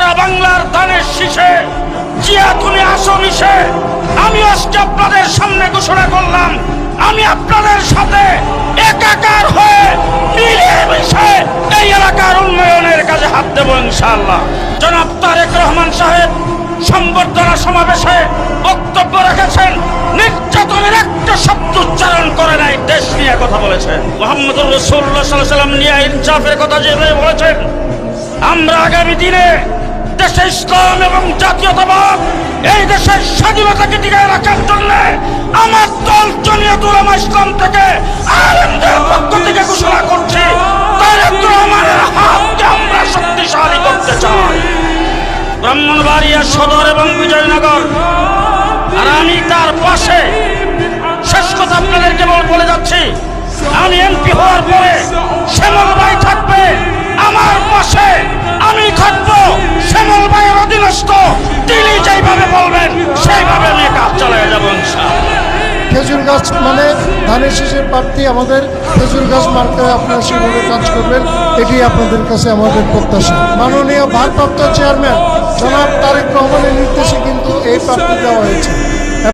সারা বাংলার ধানের শীষে জিয়া তুমি আসো মিশে। আমি আজকে আপনাদের সামনে ঘোষণা করলাম, আমি আপনাদের সাথে একাকার হয়ে মিলেমিশে এই এলাকার উন্নয়নের কাজে হাত দেব ইনশাআল্লাহ। জনাব তারেক রহমান সাহেব সংবর্ধনা সমাবেশে বক্তব্য রেখেছেন, নির্যাতনের একটা শব্দ উচ্চারণ করে নাই, দেশ নিয়ে কথা বলেছেন। মুহাম্মদুর রাসূলুল্লাহ সাল্লাল্লাহু আলাইহি ওয়াসাল্লাম নিয়ে ইনসাফের কথা যেভাবে বলেছেন, আমরা আগামী দিনে দেশে ইসলাম এবং জাতীয়তাবাদ, এই দেশের স্বাধীনতাকে টিকিয়ে রাখার জন্য আমার দল জমিয়তুল উলামা ইসলাম থেকে আলেমদের পক্ষ থেকে ঘোষণা করছি, তারেক রহমানের হাতকে আমরা শক্তিশালী করতে চাই। ব্রাহ্মণবাড়িয়া সদর এবং বিজয়নগর, আর আমি তার পাশে শেষ কথা আপনাদেরকে বলে যাচ্ছি, আমি এমপি হওয়ার পরে শ্যামল ভাই থাকবে আমার পাশে, আমি থাকবো শ্যামল ভাইয়ের অধীনস্থ। তিনি যেইভাবে বলবেন সেইভাবে আমি কাজ চালিয়ে যাবো ইনশাআল্লাহ। খেজুর গাছ মানে ধানের শীষের প্রার্থী, আমাদের খেজুর গাছ মার্কায় আপনারা সেভাবে কাজ করবেন, এটি আপনাদের কাছে আমাদের প্রত্যাশা। মাননীয় ভারপ্রাপ্ত চেয়ারম্যান জনাব তারেক রহমানের নির্দেশে কিন্তু এই প্রার্থী দেওয়া হয়েছে।